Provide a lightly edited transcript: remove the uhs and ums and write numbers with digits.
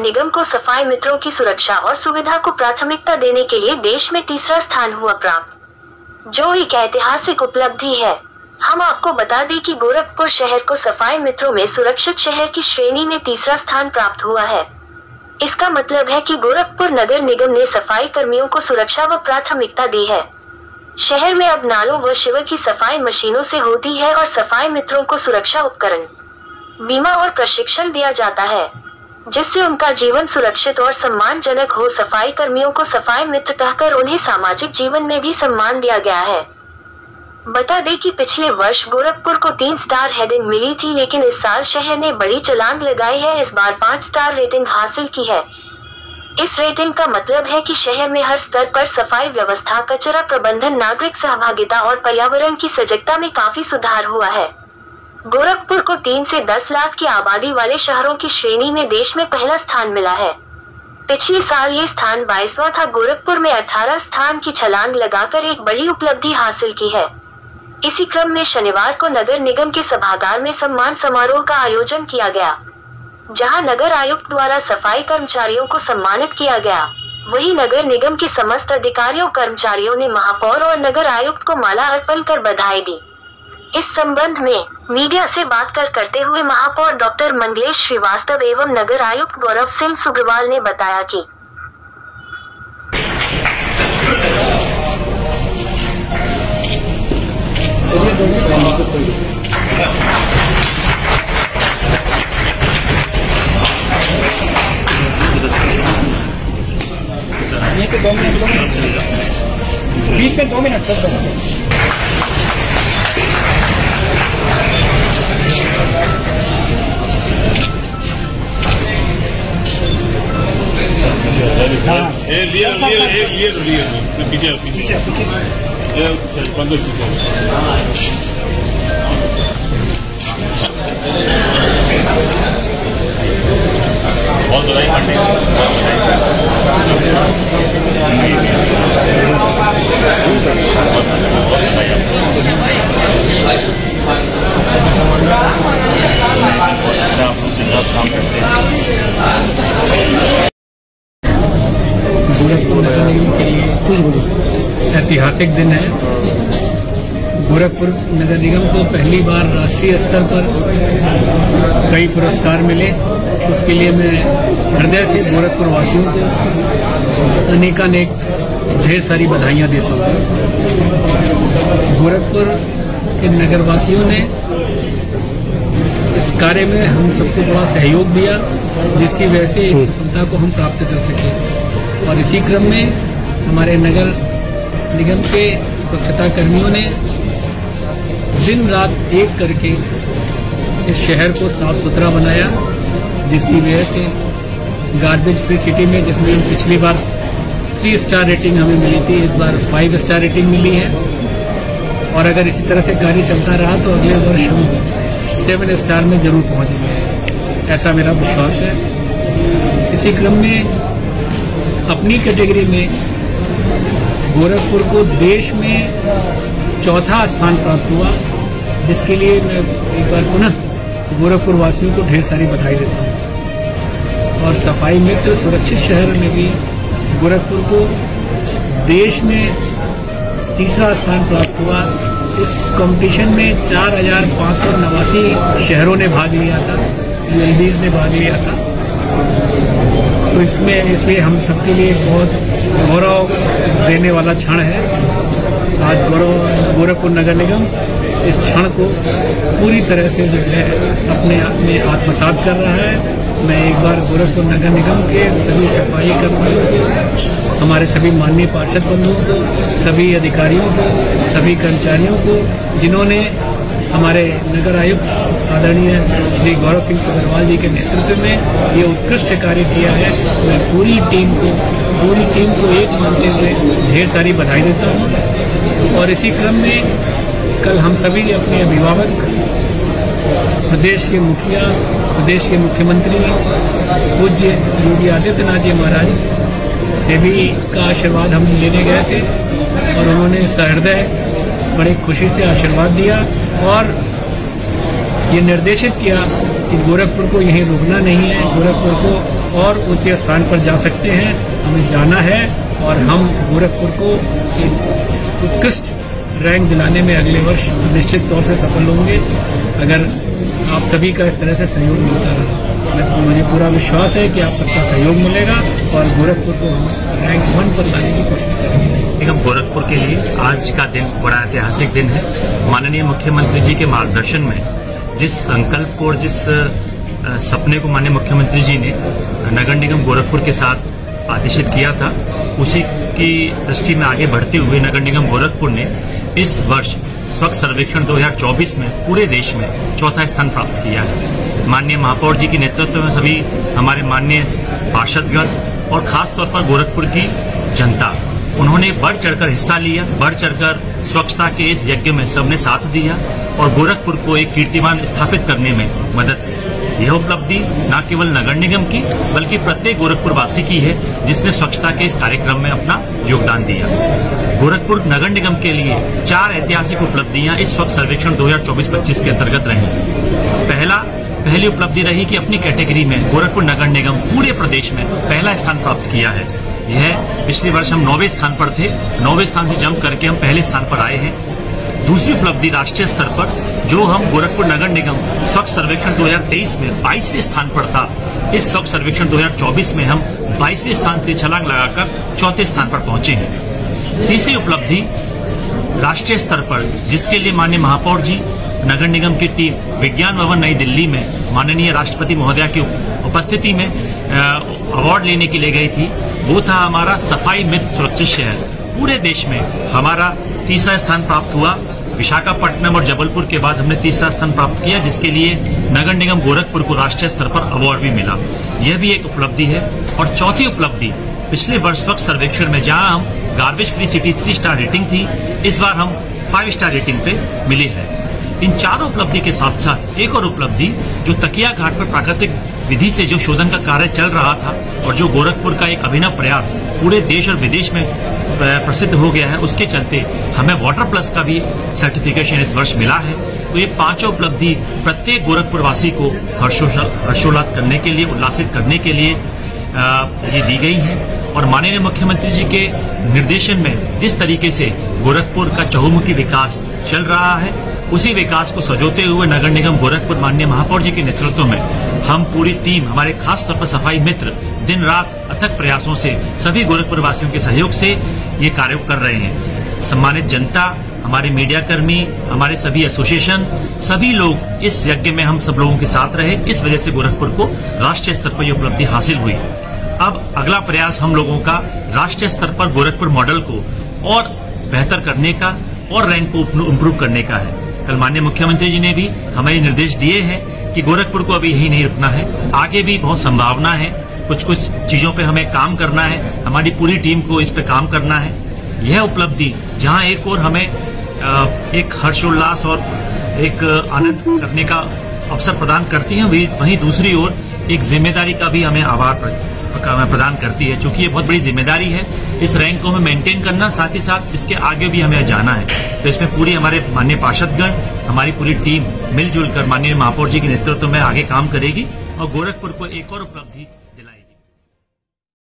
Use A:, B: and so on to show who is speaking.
A: निगम को सफाई मित्रों की सुरक्षा और सुविधा को प्राथमिकता देने के लिए देश में तीसरा स्थान हुआ प्राप्त, जो एक ऐतिहासिक उपलब्धि है। हम आपको बता दें कि गोरखपुर शहर को सफाई मित्रों में सुरक्षित शहर की श्रेणी में तीसरा स्थान प्राप्त हुआ है। इसका मतलब है कि गोरखपुर नगर निगम ने सफाई कर्मियों को सुरक्षा व प्राथमिकता दी है। शहर में अब नालों व शिविर की सफाई मशीनों से होती है और सफाई मित्रों को सुरक्षा उपकरण, बीमा और प्रशिक्षण दिया जाता है, जिससे उनका जीवन सुरक्षित और सम्मानजनक हो। सफाई कर्मियों को सफाई मित्र कहकर उन्हें सामाजिक जीवन में भी सम्मान दिया गया है। बता दें कि पिछले वर्ष गोरखपुर को 3 स्टार हेडिंग मिली थी, लेकिन इस साल शहर ने बड़ी छलांग लगाई है, इस बार 5 स्टार रेटिंग हासिल की है। इस रेटिंग का मतलब है कि शहर में हर स्तर पर सफाई व्यवस्था, कचरा प्रबंधन, नागरिक सहभागिता और पर्यावरण की सजगता में काफी सुधार हुआ है। गोरखपुर को 3 से 10 लाख की आबादी वाले शहरों की श्रेणी में देश में पहला स्थान मिला है। पिछले साल ये स्थान 22वां था। गोरखपुर में 18 स्थान की छलांग लगाकर एक बड़ी उपलब्धि हासिल की है। इसी क्रम में शनिवार को नगर निगम के सभागार में सम्मान समारोह का आयोजन किया गया, जहां नगर आयुक्त द्वारा सफाई कर्मचारियों को सम्मानित किया गया। वहीं नगर निगम के समस्त अधिकारियों कर्मचारियों ने महापौर और नगर आयुक्त को माला अर्पण कर बधाई दी। इस संबंध में मीडिया से बात करते हुए महापौर डॉक्टर मंगलेश श्रीवास्तव एवं नगर आयुक्त गौरव सिंह सुग्रवाल ने बताया कि
B: ये 2 मिनट 20 में 2 मिनट
C: बहुत बधाई काम करते हैं।
B: गोरखपुर नगर निगम के लिए ऐतिहासिक दिन है। गोरखपुर नगर निगम को पहली बार राष्ट्रीय स्तर पर कई पुरस्कार मिले। उसके लिए मैं हृदय से गोरखपुर वासियों को अनेकानेक ढेर सारी बधाइयाँ देता हूँ। गोरखपुर के नगरवासियों ने इस कार्य में हम सबको बड़ा सहयोग दिया, जिसकी वजह से इस सफलता को हम प्राप्त कर सके। और इसी क्रम में हमारे नगर निगम के स्वच्छता कर्मियों ने दिन रात एक करके इस शहर को साफ सुथरा बनाया, जिसकी वजह से गार्बेज फ्री सिटी में, जिसमें हम पिछली बार 3 स्टार रेटिंग हमें मिली थी, इस बार 5 स्टार रेटिंग मिली है। और अगर इसी तरह से कार्य चलता रहा तो अगले वर्ष हम 7 स्टार में जरूर पहुंचेंगे, ऐसा मेरा विश्वास है। इसी क्रम में अपनी कैटेगरी में गोरखपुर को देश में 4था स्थान प्राप्त हुआ, जिसके लिए मैं एक बार पुनः गोरखपुर वासियों को ढेर सारी बधाई देता हूँ। और सफाई मित्र सुरक्षित शहर में भी गोरखपुर को देश में तीसरा स्थान प्राप्त हुआ। इस कंपटीशन में 4589 शहरों ने भाग लिया था, ULBs ने भाग लिया था। तो इसलिए हम सबके लिए बहुत गौरव देने वाला क्षण है। आज गोरखपुर नगर निगम इस क्षण को पूरी तरह से जो है अपने आप में आत्मसात कर रहा है। मैं एक बार गोरखपुर नगर निगम के सभी सफाई कर्मियों को, हमारे सभी माननीय पार्षद बंधुओं को, सभी अधिकारियों को, सभी कर्मचारियों को, जिन्होंने हमारे नगर आयुक्त आदरणीय श्री गौरव सिंह सुग्रवाल जी के नेतृत्व में ये उत्कृष्ट कार्य किया है, मैं पूरी टीम को एक मानते हुए ढेर सारी बधाई देता हूँ। और इसी क्रम में कल हम सभी अपने अभिभावक, प्रदेश के मुखिया, प्रदेश के मुख्यमंत्री पूज्य योगी आदित्यनाथ जी महाराज से भी का आशीर्वाद हम लेने गए थे और उन्होंने सहृदय बड़े खुशी से आशीर्वाद दिया और ये निर्देशित किया कि गोरखपुर को यहीं रुकना नहीं है, गोरखपुर को और ऊंचे स्थान पर जा सकते हैं। हमें जाना है और हम गोरखपुर को एक उत्कृष्ट रैंक दिलाने में अगले वर्ष निश्चित तौर से सफल होंगे, अगर आप सभी का इस तरह से सहयोग मिलता रहा। मुझे पूरा विश्वास है कि आप सबका सहयोग मिलेगा और गोरखपुर को हम रैंक 1 पर लाने की कोशिश करेंगे।
D: निगम गोरखपुर के लिए आज का दिन बड़ा ऐतिहासिक दिन है। माननीय मुख्यमंत्री जी के मार्गदर्शन में जिस संकल्प को और जिस सपने को माननीय मुख्यमंत्री जी ने नगर निगम गोरखपुर के साथ आदेशित किया था, उसी की दृष्टि में आगे बढ़ते हुए नगर निगम गोरखपुर ने इस वर्ष स्वच्छ सर्वेक्षण 2024 में पूरे देश में 4था स्थान प्राप्त किया है। माननीय महापौर जी के नेतृत्व में सभी हमारे माननीय पार्षदगण और खास तौर पर गोरखपुर की जनता, उन्होंने बढ़ चढ़कर हिस्सा लिया। बढ़ चढ़कर स्वच्छता के इस यज्ञ में सबने साथ दिया और गोरखपुर को एक कीर्तिमान स्थापित करने में मदद की। यह उपलब्धि न केवल नगर निगम की बल्कि प्रत्येक गोरखपुरवासी की है जिसने स्वच्छता के इस कार्यक्रम में अपना योगदान दिया। गोरखपुर नगर निगम के लिए 4 ऐतिहासिक उपलब्धियां इस स्वच्छ सर्वेक्षण 2024-25 के अंतर्गत रही। पहली उपलब्धि रही कि अपनी कैटेगरी में गोरखपुर नगर निगम पूरे प्रदेश में पहला स्थान प्राप्त किया है। यह पिछले वर्ष हम 9वें स्थान पर थे, 9वें स्थान से जंप करके हम पहले स्थान पर आए हैं। दूसरी उपलब्धि राष्ट्रीय स्तर पर जो हम गोरखपुर नगर निगम स्वच्छ सर्वेक्षण 2023 में 22वें स्थान पर था, इस स्वच्छ सर्वेक्षण 2024 में हम 22वें स्थान से छलांग लगाकर 4थे स्थान पर पहुंचे हैं। तीसरी उपलब्धि राष्ट्रीय स्तर पर जिसके लिए माननीय महापौर जी, नगर निगम की टीम विज्ञान भवन नई दिल्ली में माननीय राष्ट्रपति महोदया की उपस्थिति में अवार्ड लेने के लिए गई थी, वो था हमारा सफाई मित्र सुरक्षित शहर। पूरे देश में हमारा तीसरा स्थान प्राप्त हुआ। विशाखापट्टनम और जबलपुर के बाद हमने तीसरा स्थान प्राप्त किया, जिसके लिए नगर निगम गोरखपुर को राष्ट्रीय स्तर पर अवार्ड भी मिला। यह भी एक उपलब्धि है। और चौथी उपलब्धि, पिछले वर्ष स्वच्छ सर्वेक्षण में जहां हम garbage free city 3 star rating थी, इस बार हम 5 स्टार रेटिंग पे मिले हैं। इन चारों उपलब्धि के साथ साथ एक और उपलब्धि, जो तकिया घाट पर प्राकृतिक विधि से जो शोधन का कार्य चल रहा था और जो गोरखपुर का एक अभिनव प्रयास पूरे देश और विदेश में प्रसिद्ध हो गया है, उसके चलते हमें वाटर प्लस का भी सर्टिफिकेशन इस वर्ष मिला है। तो ये 5 उपलब्धि प्रत्येक गोरखपुरवासी को हर्षोल्लास करने के लिए, उल्लासित करने के लिए ये दी गई है। और माननीय मुख्यमंत्री जी के निर्देशन में जिस तरीके से गोरखपुर का चहुमुखी विकास चल रहा है, उसी विकास को सजोते हुए नगर निगम गोरखपुर माननीय महापौर जी के नेतृत्व में हम पूरी टीम, हमारे खास तौर पर सफाई मित्र, दिन रात अथक प्रयासों से सभी गोरखपुर वासियों के सहयोग से ये कार्य कर रहे हैं। सम्मानित जनता, हमारे मीडिया कर्मी, हमारे सभी एसोसिएशन, सभी लोग इस यज्ञ में हम सब लोगों के साथ रहे। इस वजह से गोरखपुर को राष्ट्रीय स्तर पर यह उपलब्धि हासिल हुई। अब अगला प्रयास हम लोगों का राष्ट्रीय स्तर पर गोरखपुर मॉडल को और बेहतर करने का और रैंक को इम्प्रूव करने का है। कल माननीय मुख्यमंत्री जी ने भी हमें निर्देश दिए हैं कि गोरखपुर को अभी यही नहीं रुकना है, आगे भी बहुत संभावना है। कुछ चीजों पे हमें काम करना है, हमारी पूरी टीम को इस पे काम करना है। यह उपलब्धि जहां एक और हमें एक हर्षोल्लास और एक आनंद करने का अवसर प्रदान करती है, वहीं दूसरी ओर एक जिम्मेदारी का भी हमें आभार प्रदान करती है, क्योंकि ये बहुत बड़ी जिम्मेदारी है इस रैंक को हमें मेंटेन करना, साथ ही साथ इसके आगे भी हमें जाना है। तो इसमें पूरी हमारे माननीय पार्षदगण, हमारी पूरी टीम मिलजुल कर माननीय महापौर जी के नेतृत्व में आगे काम करेगी और गोरखपुर को एक और उपलब्धि